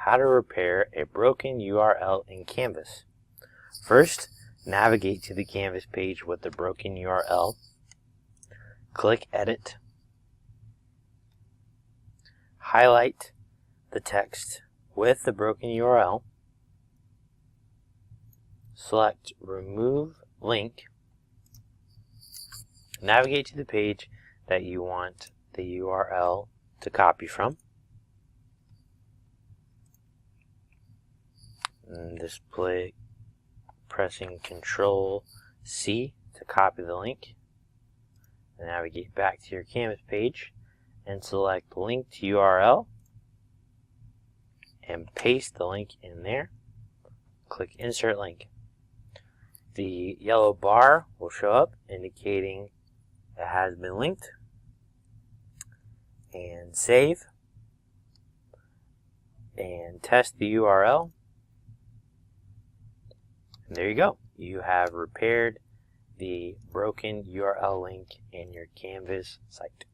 how to repair a broken URL in Canvas. First, navigate to the Canvas page with the broken URL. Click Edit. Highlight the text with the broken URL. Select Remove Link. Navigate to the page that you want the URL to copy from. And display pressing Ctrl C to copy the link. And navigate back to your Canvas page and select Link to URL and paste the link in there. Click Insert Link. The yellow bar will show up indicating it has been linked. And save. And test the URL. And there you go. You have repaired the broken URL link in your Canvas site.